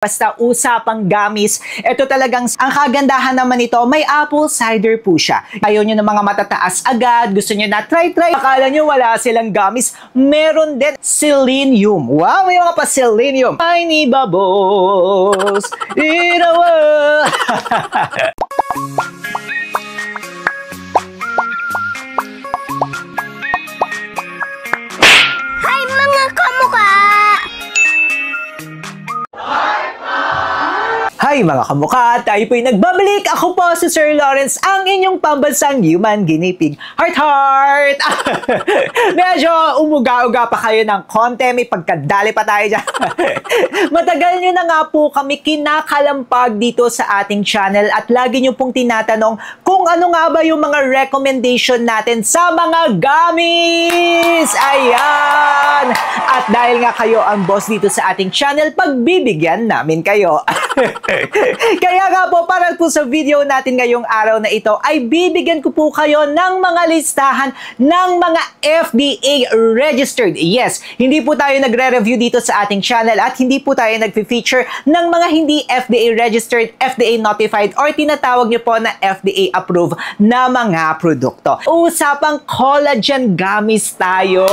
Basta usapang gamis, ito talagang ang kagandahan naman nito, may apple cider po siya. Ayaw nyo ng mga matataas agad, gusto nyo na try. Akala nyo wala silang gamis, meron din selenium. Wow, may mga pa selenium. Tiny bubbles in a world. Hi mga kamukha! Hi mga kamukha, tayo po'y nagbabalik. Ako po si Sir Lawrence, ang inyong pambansang human guinea pig. Heart! Medyo umuga-uga pa kayo ng konti, may pagkadali pa tayo dyan. Matagal nyo na nga po kami kinakalampag dito sa ating channel at lagi nyo pong tinatanong kung ano nga ba yung mga recommendation natin sa mga gamis. Ayan! At dahil nga kayo ang boss dito sa ating channel, pagbibigyan namin kayo. Kaya nga po, para po sa video natin ngayong araw na ito, ay bibigyan ko po kayo ng mga listahan ng mga FDA registered. Yes, hindi po tayo nagre-review dito sa ating channel at hindi po tayo nag-feature ng mga hindi FDA registered, FDA notified, or tinatawag nyo po na FDA approved na mga produkto. Usapang collagen gummies tayo.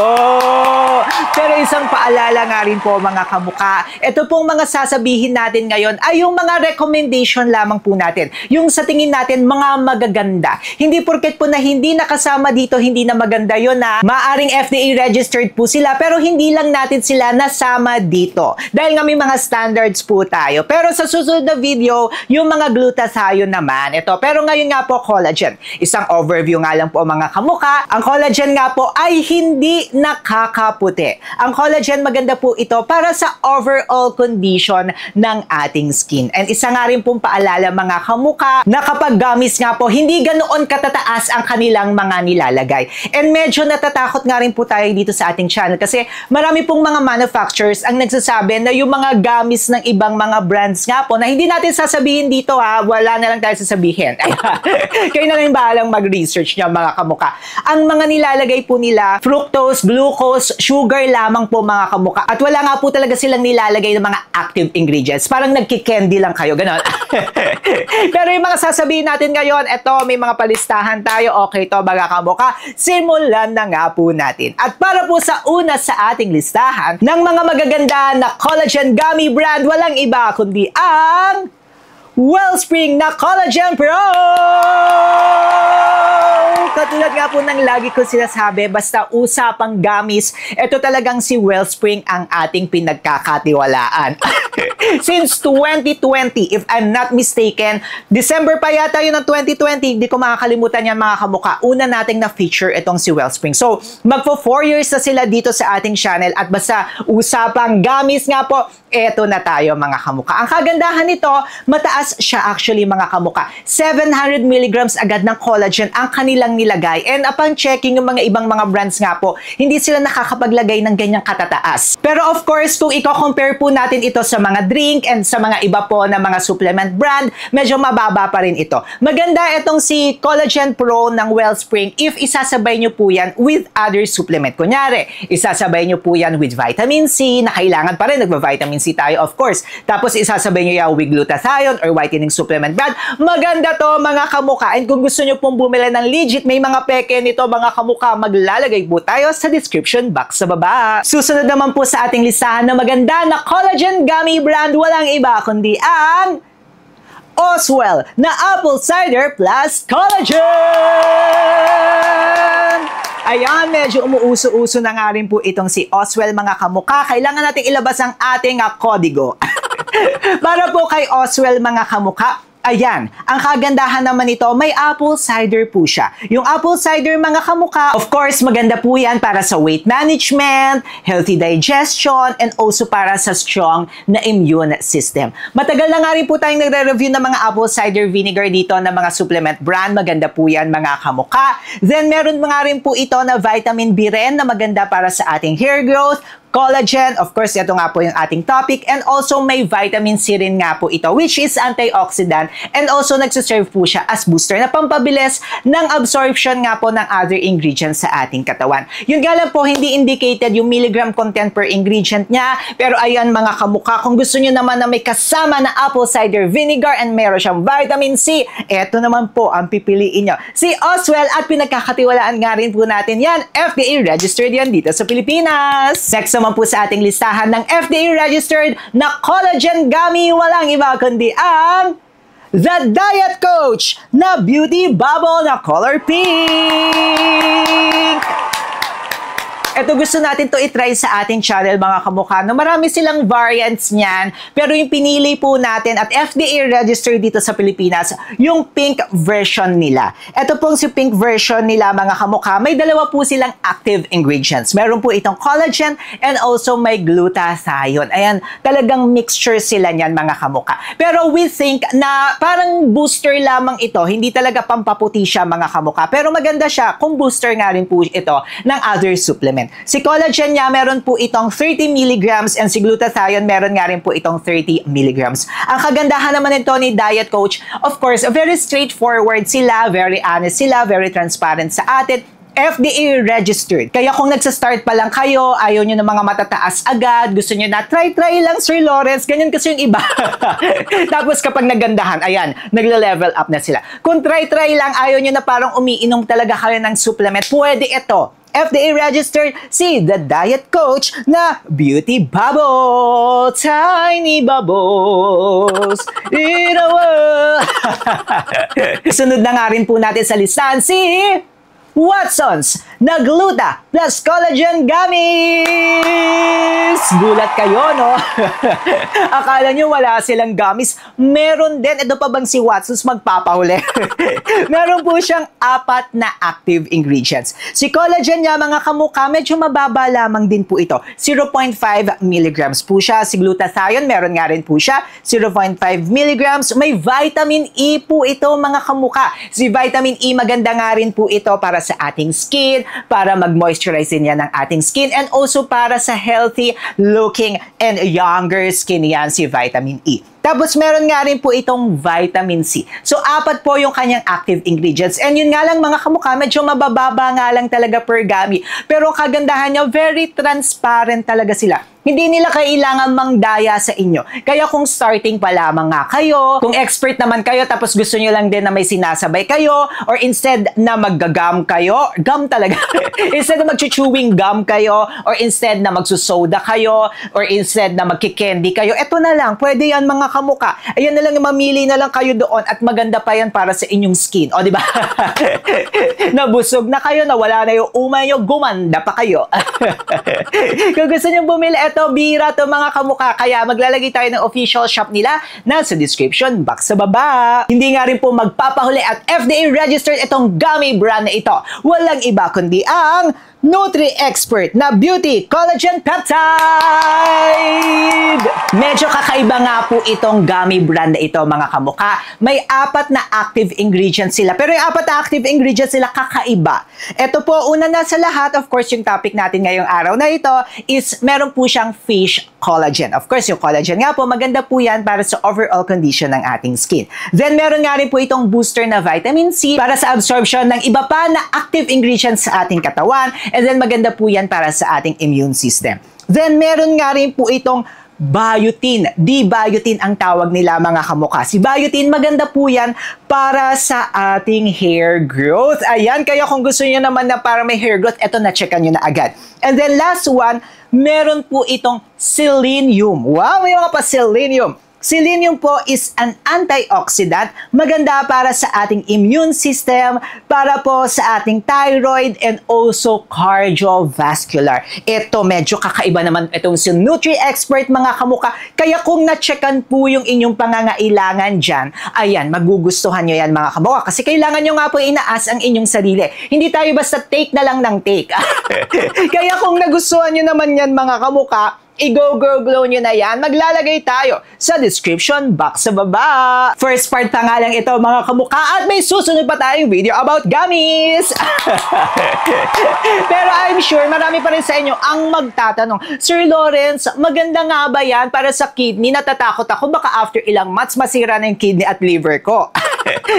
Pero isang paalala nga rin po mga kamukha, ito pong mga sasabihin natin ngayon ay yung mga recommendation lamang po natin. Yung sa tingin natin mga magaganda. Hindi porket po na hindi nakasama dito, hindi na maganda yun na maaring FDA registered po sila pero hindi lang natin sila nasama dito. Dahil nga may mga standards po tayo. Pero sa susunod na video, yung mga glutathione naman. Ito. Pero ngayon nga po, collagen. Isang overview nga lang po mga kamukha. Ang collagen nga po ay hindi nakakaputi. Ang collagen maganda po ito para sa overall condition ng ating skin. And isa nga rin pong paalala mga kamukha na kapag gamis nga po, hindi ganoon katataas ang kanilang mga nilalagay. And medyo natatakot nga rin po tayo dito sa ating channel kasi marami pong mga manufacturers ang nagsasabi na yung mga gamis ng ibang mga brands nga po na hindi natin sasabihin dito ha, wala na lang tayo sasabihin. Kayo na lang bahalang mag-research niya mga kamukha. Ang mga nilalagay po nila, fructose, glucose, sugar lamang po mga kamukha. At wala nga po talaga silang nilalagay ng mga active ingredients. Parang nagkikendy lang kayo, ganon. Pero yung mga sasabihin natin ngayon, eto, may mga palistahan tayo. Okay to mga kamukha, simulan na nga po natin. At para po sa una sa ating listahan ng mga magaganda na collagen gummy brand, walang iba kundi ang Wellspring na Collagen Pro! Katulad nga po ng lagi ko sinasabi, basta usapang gamis, ito talagang si Wellspring ang ating pinagkakatiwalaan. Since 2020, if I'm not mistaken, December pa yata yun ng 2020, hindi ko makakalimutan yan mga kamukha. Una nating na-feature itong si Wellspring. So, magpo 4 years na sila dito sa ating channel at basta usapang gamis nga po, eto na tayo mga kamukha. Ang kagandahan nito, mataas siya actually mga kamukha. 700 milligrams agad ng collagen ang kanilang nilagay. And upon checking yung mga ibang mga brands nga po, hindi sila nakakapaglagay ng ganyang katataas. Pero of course, kung i-compare po natin ito sa mga drink and sa mga iba po na mga supplement brand, medyo mababa pa rin ito. Maganda itong si Collagen Pro ng Wellspring if isasabay nyo po yan with other supplement. Kunyari, isasabay nyo po yan with vitamin C, na kailangan pa rin nagva-vitamin C tayo of course. Tapos isasabay nyo yan with glutathione or whitening supplement brand. Maganda to mga kamukha. And kung gusto nyo pong bumili ng legit, may mga peke nito mga kamukha, maglalagay po tayo sa description box sa baba. Susunod naman po sa ating listahan na maganda na collagen gummy brand, walang iba kundi ang Oswell na Apple Cider Plus Collagen! Ayan, medyo umuuso-uso na nga rin po itong si Oswell mga kamukha. Kailangan natin ilabas ang ating kodigo. Para po kay Oswell mga kamukha, ayan, ang kagandahan naman nito, may apple cider po siya. Yung apple cider mga kamukha, of course, maganda po yan para sa weight management, healthy digestion, and also para sa strong na immune system. Matagal na nga rin po tayong nagre-review ng mga apple cider vinegar dito na mga supplement brand. Maganda po yan mga kamukha. Then, meron nga rin po ito na vitamin B rin na maganda para sa ating hair growth, collagen, of course, ito nga po yung ating topic, and also may vitamin C rin nga po ito, which is antioxidant, and also nagsiserve po siya as booster na pampabilis ng absorption nga po ng other ingredients sa ating katawan. Yun nga lang po, hindi indicated yung milligram content per ingredient niya, pero ayan mga kamukha, kung gusto nyo naman na may kasama na apple cider vinegar and meron siyang vitamin C, eto naman po ang pipiliin nyo. Si Oswell, at pinagkakatiwalaan nga rin po natin yan, FDA registered yan dito sa Pilipinas. Next naman po sa ating listahan ng FDA registered na collagen gummy, walang iba kundi ang The Diet Coach na Beauty Bubble na color pink. Ito gusto natin to itry sa ating channel mga kamukha. No, marami silang variants niyan, pero yung pinili po natin at FDA registered dito sa Pilipinas, yung pink version nila. Ito pong si pink version nila mga kamukha, may dalawa po silang active ingredients. Meron po itong collagen and also may glutathione. Ayan, talagang mixture sila niyan mga kamukha. Pero we think na parang booster lamang ito, hindi talaga pampaputi siya mga kamukha. Pero maganda siya kung booster nga rin po ito ng other supplement. Si collagen niya, meron po itong 30 mg and si glutathione, meron nga rin po itong 30 mg. Ang kagandahan naman nito ni Diet Coach, of course, very straightforward sila, very honest sila, very transparent sa atin, FDA registered. Kaya kung nagsa-start pa lang kayo, ayaw nyo ng mga matataas agad, gusto nyo na try lang Sir Lawrence, ganyan kasi yung iba. Tapos kapag nagandahan, ayan, nagle-level up na sila. Kung try lang, ayaw nyo na parang umiinom talaga kayo ng supplement, pwede ito. FDA registered si The Diet Coach na Beauty Bubble. Tiny bubbles in a world. Sunod na nga rin po natin sa listahan si Watson's na Gluta plus Collagen Gummies! Gulat kayo, no? Akala nyo wala silang gummies. Meron din. Ito pa bang si Watson's magpapahuli? Meron po siyang 4 na active ingredients. Si collagen niya, mga kamukha, medyo mababa lamang din po ito. 0.5 mg po siya. Si glutathione, meron nga rin po siya. 0.5 mg. May vitamin E po ito, mga kamukha. Si vitamin E, maganda nga rin po ito para sa ating skin, para mag-moisturize din yan ng ating skin, and also para sa healthy looking and younger skin yan si vitamin E. Tapos meron nga rin po itong vitamin C. So 4 po yung kanyang active ingredients. And yun nga lang mga kamukha, medyo mabababa nga lang talaga per gummy. Pero kagandahan niya, very transparent talaga sila. Hindi nila kailangan mangdaya sa inyo. Kaya kung starting pa lamang nga kayo, kung expert naman kayo tapos gusto nyo lang din na may sinasabay kayo, or instead na mag-gum kayo, gum talaga. Instead na mag-chewing gum kayo, or instead na magsusoda kayo, or instead na magkikendy kayo, eto na lang, pwede yan mga kamuka. Ayan na lang, mamili na lang kayo doon at maganda pa yan para sa inyong skin. O, di ba? Nabusog na kayo, nawala na yung umay nyo, gumanda pa kayo. Kung gusto nyo bumili, eto, bira to mga kamuka. Kaya maglalagay tayo ng official shop nila na sa description box sa baba. Hindi nga rin po magpapahuli at FDA registered itong gummy brand na ito. Walang iba kundi ang Nutri-Expert na Beauty Collagen Peptide! Medyo kakaiba nga po itong gummy brand na ito mga kamuka. May 4 na active ingredients sila. Pero yung 4 na active ingredients sila kakaiba. Ito po, una na sa lahat, of course, yung topic natin ngayong araw na ito is meron po siyang fish collagen. Of course, yung collagen nga po, maganda po yan para sa overall condition ng ating skin. Then, meron nga rin po itong booster na vitamin C para sa absorption ng iba pa na active ingredients sa ating katawan. And then, maganda po yan para sa ating immune system. Then, meron nga rin po itong biotin. D-biotin ang tawag nila mga kamuka. Si biotin, maganda po yan para sa ating hair growth. Ayan, kaya kung gusto niyo naman na para may hair growth, eto na-checkan nyo na agad. And then last one, meron po itong selenium. Wow, may mga pa selenium. Selenium po is an antioxidant, maganda para sa ating immune system, para po sa ating thyroid, and also cardiovascular. Ito, medyo kakaiba naman itong si Nutri-Expert mga kamuka. Kaya kung na-checkan po yung inyong pangangailangan dyan, ayan, magugustuhan nyo yan mga kamuka. Kasi kailangan nyo nga po inaas ang inyong sarili. Hindi tayo basta take na lang ng take. Kaya kung nagustuhan nyo naman yan mga kamuka, I-go glow nyo na yan. Maglalagay tayo sa description box sa baba. First part pa nga lang ito mga kamukha at may susunod pa tayong video about gummies. Pero I'm sure marami pa rin sa inyo ang magtatanong, Sir Lawrence, maganda nga ba yan para sa kidney? Natatakot ako baka after ilang months masira na yung kidney at liver ko.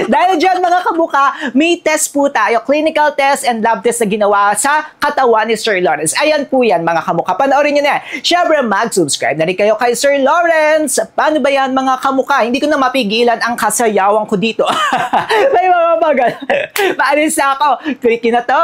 Dahil dyan mga kabuka, may test po tayo, clinical test and lab test na ginawa sa katawan ni Sir Lawrence. Ayan po yan mga kamuka, panoorin nyo na yan. Siyempre mag-subscribe na rin kayo kay Sir Lawrence. Paano ba yan mga kamuka? Hindi ko na mapigilan ang kasayawan ko dito. May mga bagal. Paalis na ako. Click na to.